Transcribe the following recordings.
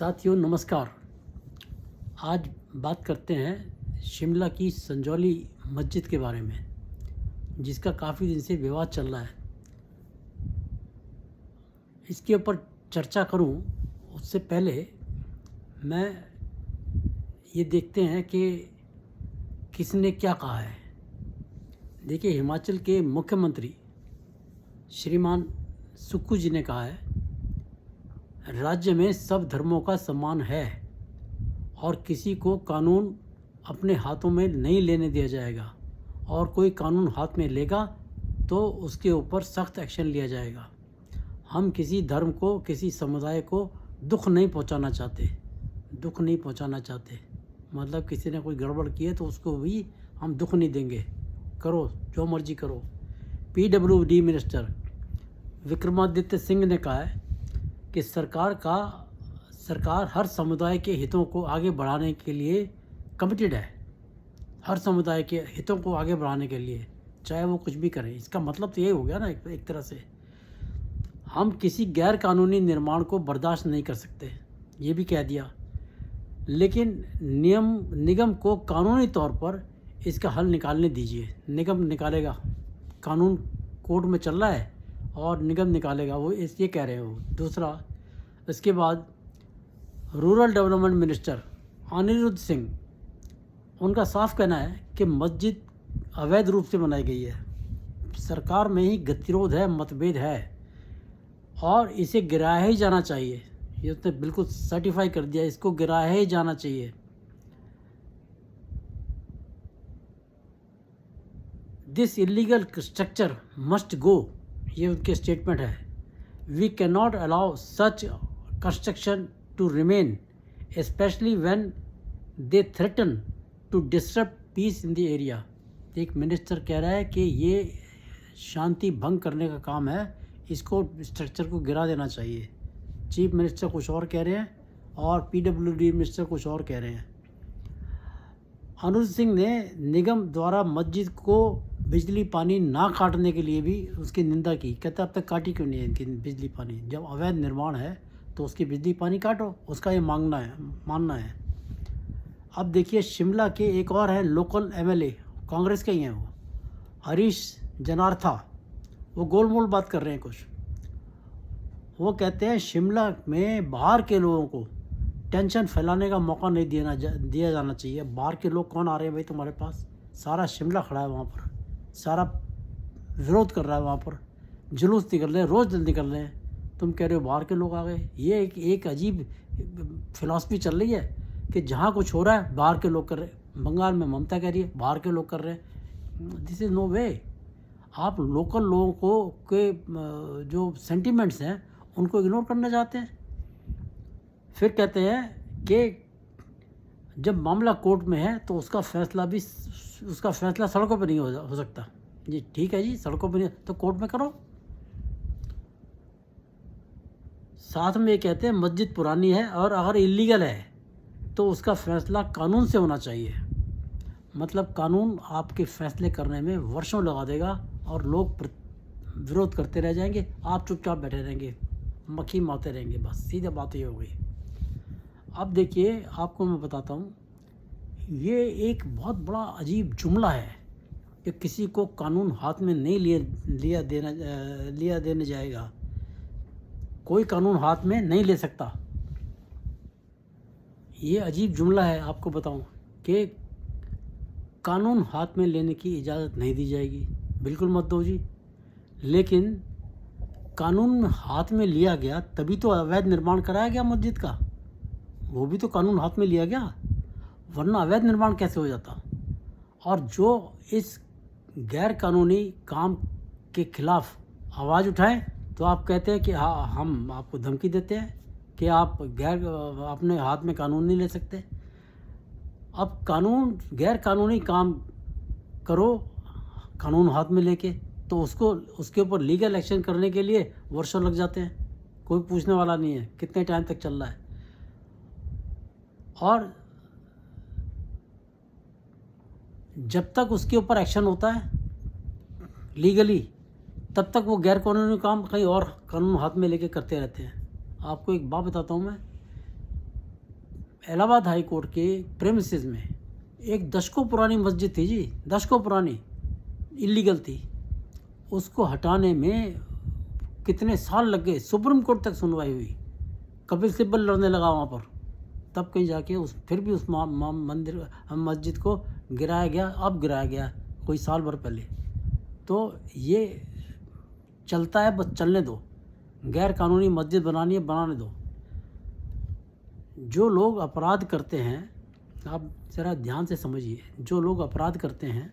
साथियों नमस्कार। आज बात करते हैं शिमला की संजौली मस्जिद के बारे में, जिसका काफ़ी दिन से विवाद चल रहा है। इसके ऊपर चर्चा करूं उससे पहले मैं ये देखते हैं कि किसने क्या कहा है। देखिए, हिमाचल के मुख्यमंत्री श्रीमान सुक्खू जी ने कहा है, राज्य में सब धर्मों का सम्मान है और किसी को कानून अपने हाथों में नहीं लेने दिया जाएगा, और कोई कानून हाथ में लेगा तो उसके ऊपर सख्त एक्शन लिया जाएगा। हम किसी धर्म को, किसी समुदाय को दुख नहीं पहुंचाना चाहते। मतलब किसी ने कोई गड़बड़ की है तो उसको भी हम दुख नहीं देंगे, करो जो मर्जी करो। PWD मिनिस्टर विक्रमादित्य सिंह ने कहा है कि सरकार हर समुदाय के हितों को आगे बढ़ाने के लिए कमिटेड है। हर समुदाय के हितों को आगे बढ़ाने के लिए, चाहे वो कुछ भी करें। इसका मतलब तो ये हो गया ना, एक तरह से हम किसी गैर कानूनी निर्माण को बर्दाश्त नहीं कर सकते, ये भी कह दिया। लेकिन निगम को कानूनी तौर पर इसका हल निकालने दीजिए। निगम निकालेगा, कानून कोर्ट में चल रहा है और निगम निकालेगा, वो ये कह रहे हैं वो। दूसरा, इसके बाद rural development minister Anirudh Singh, उनका साफ कहना है कि मस्जिद अवैध रूप से बनाई गई है। सरकार में ही गतिरोध है, मतभेद है और इसे गिराया ही जाना चाहिए। ये उसने बिल्कुल सर्टिफाई कर दिया, इसको गिराया ही जाना चाहिए। This illegal structure must go, ये उनके स्टेटमेंट है। We can not allow such construction to remain, especially when they threaten to disturb peace in the area. एक मिनिस्टर कह रहा है कि ये शांति भंग करने का काम है, इसको स्ट्रक्चर को गिरा देना चाहिए। चीफ मिनिस्टर कुछ और कह रहे हैं और PWD मिनिस्टर कुछ और कह रहे हैं। अनुज सिंह ने निगम द्वारा मस्जिद को बिजली पानी ना काटने के लिए भी उसकी निंदा की। कहता अब तक काटी क्यों नहीं है इनकी बिजली पानी? जब अवैध निर्माण है तो उसकी बिजली पानी काटो, उसका ये मानना है। अब देखिए, शिमला के एक और हैं लोकल MLA, कांग्रेस के ही हैं वो, हरीश जनार्था। वो गोलमोल बात कर रहे हैं कुछ। वो कहते हैं शिमला में बाहर के लोगों को टेंशन फैलाने का मौका नहीं दिया जाना चाहिए। बाहर के लोग कौन आ रहे हैं भाई तुम्हारे पास? सारा शिमला खड़ा है वहाँ पर, सारा विरोध कर रहा है वहाँ पर, जुलूस निकल रहे हैं, रोज़ निकल रहे हैं। तुम कह रहे हो बाहर के लोग आ गए। ये एक अजीब फिलॉसफी चल रही है कि जहाँ कुछ हो रहा है बाहर के लोग कर रहे हैं। बंगाल में ममता कह रही है बाहर के लोग कर रहे हैं। दिस इज़ नो वे। आप लोकल लोगों को के जो सेंटिमेंट्स हैं उनको इग्नोर करना चाहते हैं। फिर कहते हैं कि जब मामला कोर्ट में है तो उसका फैसला सड़कों पर नहीं हो सकता। जी ठीक है जी, सड़कों पर नहीं तो कोर्ट में करो। साथ में ये कहते हैं मस्जिद पुरानी है और अगर इलीगल है तो उसका फैसला कानून से होना चाहिए। मतलब कानून आपके फैसले करने में वर्षों लगा देगा और लोग विरोध करते रह जाएंगे, आप चुपचाप बैठे रहेंगे, मक्खी मारते रहेंगे। बस सीधे बात ये हो गई। अब देखिए, आपको मैं बताता हूँ, ये एक बहुत बड़ा अजीब जुमला है कि किसी को कानून हाथ में नहीं लिया देने जाएगा। कोई कानून हाथ में नहीं ले सकता। ये अजीब जुमला है। आपको बताऊं कि कानून हाथ में लेने की इजाज़त नहीं दी जाएगी। बिल्कुल मत दो जी। लेकिन कानून हाथ में लिया गया तभी तो अवैध निर्माण कराया गया मस्जिद का, वो भी तो कानून हाथ में लिया गया, वरना अवैध निर्माण कैसे हो जाता? और जो इस गैर कानूनी काम के खिलाफ आवाज़ उठाएं तो आप कहते हैं कि हाँ, हम आपको धमकी देते हैं कि आप अपने हाथ में कानून नहीं ले सकते। अब गैर कानूनी काम करो कानून हाथ में लेके, तो उसके ऊपर लीगल एक्शन करने के लिए वर्षों लग जाते हैं। कोई पूछने वाला नहीं है कितने टाइम तक चल रहा है। और जब तक उसके ऊपर एक्शन होता है लीगली, तब तक वो गैर कानूनी काम कहीं और कानून हाथ में लेके करते रहते हैं। आपको एक बात बताता हूँ मैं, इलाहाबाद हाई कोर्ट के प्रेमिसेस में एक दशकों पुरानी मस्जिद थी जी, दशकों पुरानी, इलीगल थी। उसको हटाने में कितने साल लग गए, सुप्रीम कोर्ट तक सुनवाई हुई, कपिल सिब्बल लड़ने लगा वहाँ पर, तब कहीं जाके फिर भी उस मंदिर मस्जिद को गिराया गया। अब गिराया गया कोई साल भर पहले। तो ये चलता है, बस चलने दो। गैर कानूनी मस्जिद बनानी है, बनाने दो। जो लोग अपराध करते हैं, आप ज़रा ध्यान से समझिए, जो लोग अपराध करते हैं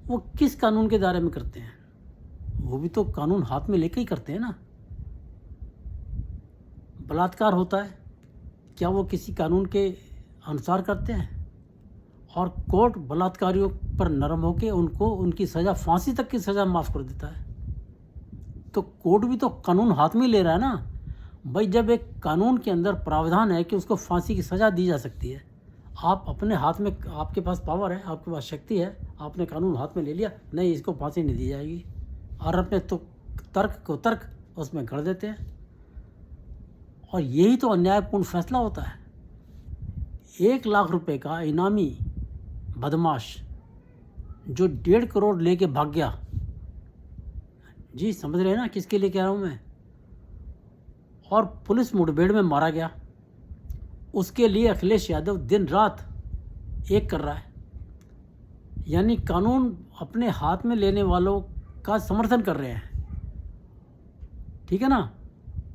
वो किस कानून के दायरे में करते हैं? वो भी तो कानून हाथ में लेके ही करते हैं ना। बलात्कार होता है, क्या वो किसी कानून के अनुसार करते हैं? और कोर्ट बलात्कारियों पर नरम होकर उनको उनकी सज़ा, फांसी तक की सज़ा माफ़ कर देता है। तो कोर्ट भी तो कानून हाथ में ले रहा है ना भाई। जब एक कानून के अंदर प्रावधान है कि उसको फांसी की सज़ा दी जा सकती है, आप अपने हाथ में, आपके पास पावर है, आपके पास शक्ति है, आपने कानून हाथ में ले लिया, नहीं इसको फांसी नहीं दी जाएगी, और अपने तो तर्क उसमें गढ़ देते हैं। और यही तो अन्यायपूर्ण फैसला होता है। 1 लाख रुपए का इनामी बदमाश जो 1.5 करोड़ लेके भाग गया, जी समझ रहे हैं ना किसके लिए कह रहा हूँ मैं, और पुलिस मुठभेड़ में मारा गया, उसके लिए अखिलेश यादव दिन रात एक कर रहा है। यानी कानून अपने हाथ में लेने वालों का समर्थन कर रहे हैं, ठीक है ना।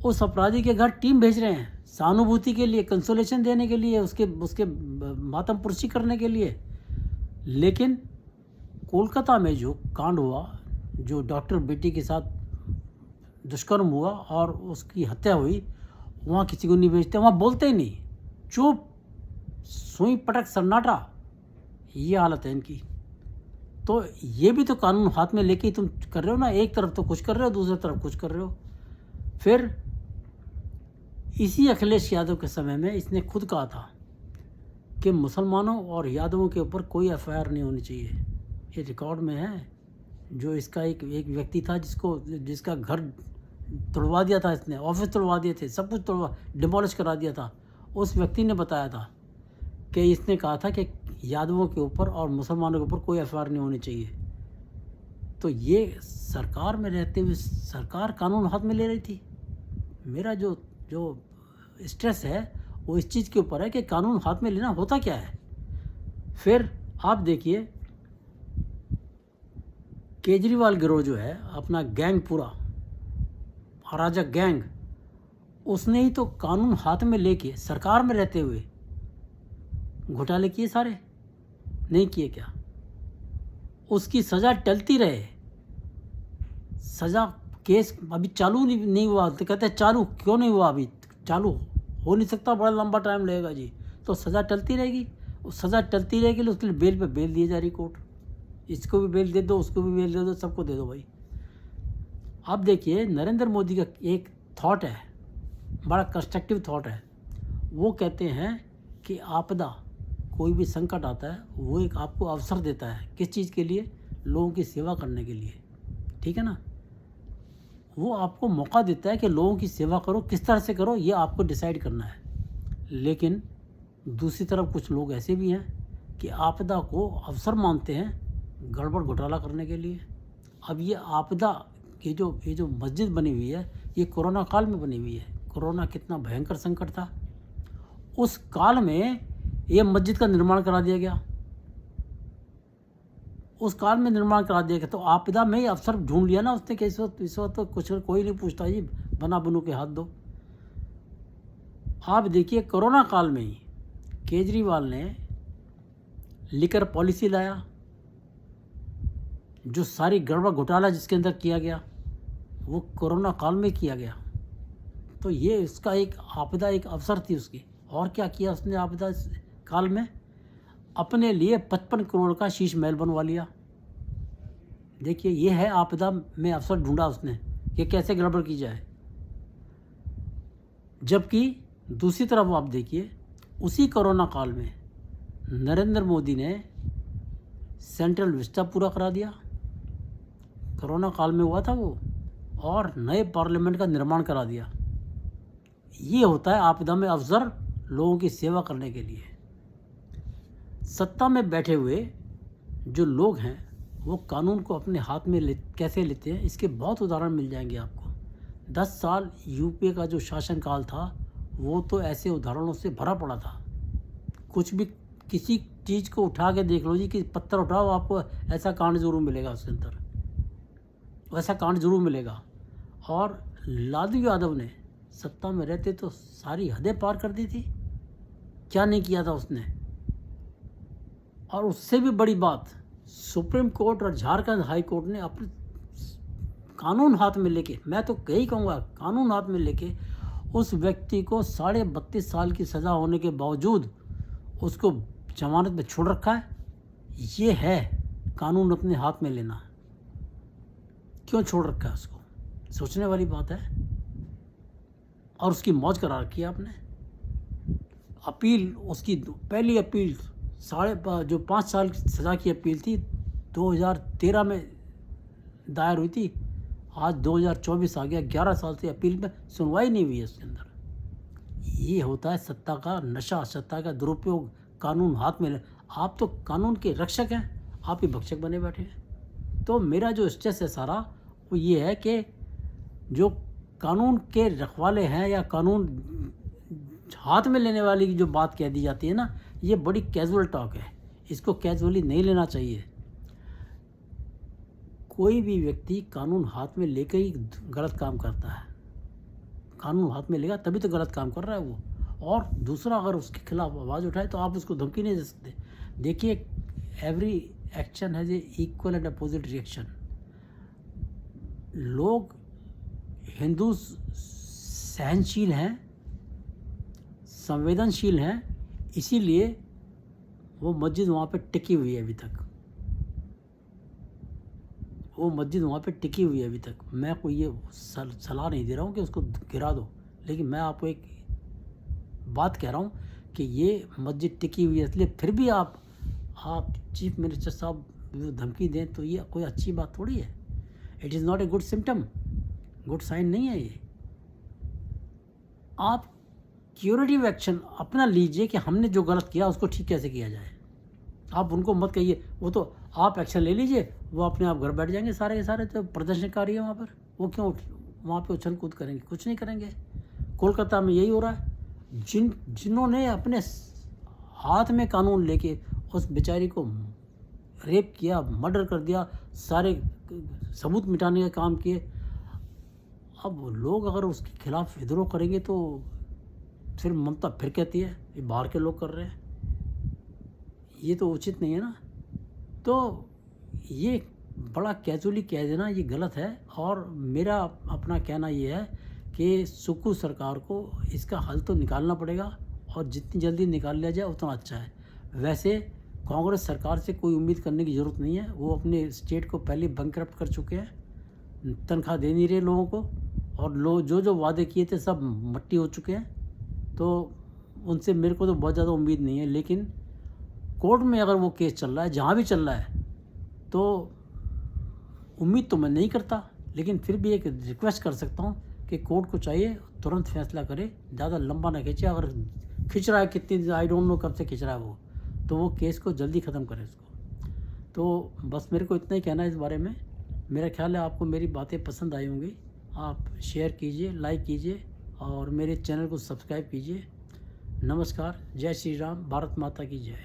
उस अपराधी के घर टीम भेज रहे हैं सहानुभूति के लिए, कंसोलेशन देने के लिए, उसके मातम पुरसी करने के लिए। लेकिन कोलकाता में जो कांड हुआ, जो डॉक्टर बेटी के साथ दुष्कर्म हुआ और उसकी हत्या हुई, वहाँ किसी को नहीं भेजते, वहाँ बोलते ही नहीं, चुप, सुई पटक सन्नाटा, ये हालत है इनकी। तो ये भी तो कानून हाथ में लेके ही तुम कर रहे हो ना। एक तरफ तो कुछ कर रहे हो, दूसरी तरफ कुछ कर रहे हो। फिर इसी अखिलेश यादव के समय में इसने खुद कहा था कि मुसलमानों और यादवों के ऊपर कोई एफआईआर नहीं होनी चाहिए। ये रिकॉर्ड में है। जो इसका एक व्यक्ति था जिसका घर तोड़वा दिया था इसने, ऑफिस तोड़वा दिए थे, सब कुछ डिमोलिश करा दिया था, उस व्यक्ति ने बताया था कि इसने कहा था कि यादवों के ऊपर और मुसलमानों के ऊपर कोई एफआईआर नहीं होनी चाहिए। तो ये सरकार में रहते हुए सरकार कानून हाथ में ले रही थी। मेरा जो स्ट्रेस है वो इस चीज़ के ऊपर है कि कानून हाथ में लेना होता क्या है। फिर आप देखिए, केजरीवाल गिरोह जो है, अपना गैंग, पूरा अराजक गैंग, उसने ही तो कानून हाथ में लेके सरकार में रहते हुए घोटाले किए सारे, नहीं किए क्या? उसकी सज़ा टलती रहे, सज़ा, केस अभी चालू नहीं हुआ, तो कहते हैं चालू क्यों नहीं हुआ, अभी चालू हो नहीं सकता, बड़ा लंबा टाइम लगेगा जी। तो सज़ा टलती रहेगी, सज़ा टलती रहेगी, उसके लिए बेल पे बेल दिए जा रही कोर्ट, इसको भी बेल दे दो, उसको भी बेल दे दो, सबको दे दो भाई। अब देखिए, नरेंद्र मोदी का एक थॉट है, बड़ा कंस्ट्रक्टिव थॉट है। वो कहते हैं कि आपदा, कोई भी संकट आता है, वो एक आपको अवसर देता है। किस चीज़ के लिए? लोगों की सेवा करने के लिए, ठीक है ना। वो आपको मौका देता है कि लोगों की सेवा करो, किस तरह से करो ये आपको डिसाइड करना है। लेकिन दूसरी तरफ कुछ लोग ऐसे भी हैं कि आपदा को अवसर मानते हैं गड़बड़ घोटाला करने के लिए। अब ये आपदा, ये जो मस्जिद बनी हुई है, ये कोरोना काल में बनी हुई है। कोरोना कितना भयंकर संकट था, उस काल में ये मस्जिद का निर्माण करा दिया गया, उस काल में निर्माण करा दिया गया। तो आपदा में ही अवसर ढूंढ लिया ना उसने कि इस वक्त तो कुछ कोई नहीं पूछता जी, बना बनू के हाथ दो। आप देखिए, कोरोना काल में ही केजरीवाल ने लिकर पॉलिसी लाया, जो सारी गड़बड़ घोटाला जिसके अंदर किया गया वो कोरोना काल में किया गया। तो ये उसका एक आपदा, एक अवसर थी उसकी। और क्या किया उसने आपदा काल में? अपने लिए 55 करोड़ का शीश महल बनवा लिया। देखिए, ये है आपदा में अवसर ढूंढा उसने कि कैसे गड़बड़ की जाए। जबकि दूसरी तरफ आप देखिए, उसी कोरोना काल में नरेंद्र मोदी ने सेंट्रल विस्टा पूरा करा दिया, कोरोना काल में हुआ था वो, और नए पार्लियामेंट का निर्माण करा दिया। ये होता है आपदा में अवसर लोगों की सेवा करने के लिए। सत्ता में बैठे हुए जो लोग हैं वो कानून को अपने हाथ में कैसे लेते हैं, इसके बहुत उदाहरण मिल जाएंगे आपको। 10 साल यूपीए का जो शासनकाल था वो तो ऐसे उदाहरणों से भरा पड़ा था। कुछ भी किसी चीज़ को उठा के देख लो जी, कि पत्थर उठाओ, आपको ऐसा कांड जरूर मिलेगा उसके अंदर, वैसा कांड जरूर मिलेगा। और लालू यादव ने सत्ता में रहते तो सारी हदें पार कर दी थी। क्या नहीं किया था उसने। और उससे भी बड़ी बात, सुप्रीम कोर्ट और झारखंड हाई कोर्ट ने अपने कानून हाथ में लेके, मैं तो यही कहूँगा, कानून हाथ में लेके उस व्यक्ति को 32.5 साल की सज़ा होने के बावजूद उसको जमानत में छोड़ रखा है। ये है कानून अपने हाथ में लेना। क्यों छोड़ रखा है उसको, सोचने वाली बात है। और उसकी मौज करा रखी है आपने। अपील, उसकी पहली अपील जो 5 साल की सज़ा की अपील थी 2013 में दायर हुई थी। आज 2024 आ गया, 11 साल से अपील में सुनवाई नहीं हुई है उसके अंदर। ये होता है सत्ता का नशा, सत्ता का दुरुपयोग, कानून हाथ में। आप तो कानून के रक्षक हैं, आप ही भक्षक बने बैठे हैं। तो मेरा जो स्ट्रेस है सारा वो ये है कि जो कानून के रखवाले हैं या कानून हाथ में लेने वाली की जो बात कह दी जाती है ना, ये बड़ी कैजुअल टॉक है। इसको कैजुअली नहीं लेना चाहिए। कोई भी व्यक्ति कानून हाथ में लेकर ही गलत काम करता है। कानून हाथ में लेगा तभी तो गलत काम कर रहा है वो। और दूसरा अगर उसके खिलाफ आवाज़ उठाए तो आप उसको धमकी नहीं दे सकते। देखिए, every action has a equal and opposite reaction. लोग हिंदू सहनशील हैं, संवेदनशील हैं, इसीलिए वो मस्जिद वहाँ पे टिकी हुई है अभी तक। वो मस्जिद वहाँ पे टिकी हुई है अभी तक। मैं कोई ये सलाह नहीं दे रहा हूँ कि उसको गिरा दो, लेकिन मैं आपको एक बात कह रहा हूँ कि ये मस्जिद टिकी हुई है। इसलिए फिर भी आप चीफ मिनिस्टर साहब धमकी दें तो ये कोई अच्छी बात थोड़ी है। It is not a good symptom, good sign नहीं है ये। आप क्यूरेटिव एक्शन अपना लीजिए कि हमने जो गलत किया उसको ठीक कैसे किया जाए। आप उनको मत कहिए, वो तो आप एक्शन ले लीजिए, वो अपने आप घर बैठ जाएंगे सारे के सारे। तो प्रदर्शनकारी है वहाँ पर, वो क्यों वहाँ पे उछल कूद करेंगे, कुछ नहीं करेंगे। कोलकाता में यही हो रहा है। जिन्होंने अपने हाथ में कानून लेके उस बेचारी को रेप किया, मर्डर कर दिया, सारे सबूत मिटाने का काम किए, अब लोग अगर उसके खिलाफ विद्रोह करेंगे तो फिर ममता फिर कहती है ये बाहर के लोग कर रहे हैं। ये तो उचित नहीं है ना। तो ये बड़ा कैजुअली कह देना ये गलत है। और मेरा अपना कहना ये है कि सुक्खू सरकार को इसका हल तो निकालना पड़ेगा, और जितनी जल्दी निकाल लिया जाए उतना अच्छा है। वैसे कांग्रेस सरकार से कोई उम्मीद करने की ज़रूरत नहीं है। वो अपने स्टेट को पहले बैंकरप्ट कर चुके हैं, तनख्वाह दे नहीं रहे लोगों को, और लोग जो वादे किए थे सब मट्टी हो चुके हैं। तो उनसे मेरे को तो बहुत ज़्यादा उम्मीद नहीं है। लेकिन कोर्ट में अगर वो केस चल रहा है, जहाँ भी चल रहा है, तो उम्मीद तो मैं नहीं करता, लेकिन फिर भी एक रिक्वेस्ट कर सकता हूँ कि कोर्ट को चाहिए तुरंत फैसला करे, ज़्यादा लंबा ना खींचे। अगर खींच रहा है कितनी, आई डोंट नो कब से खींच रहा है वो, तो वो केस को जल्दी ख़त्म करे उसको। तो बस मेरे को इतना ही कहना है इस बारे में। मेरा ख्याल है आपको मेरी बातें पसंद आई होंगी। आप शेयर कीजिए, लाइक कीजिए और मेरे चैनल को सब्सक्राइब कीजिए। नमस्कार, जय श्री राम, भारत माता की जय।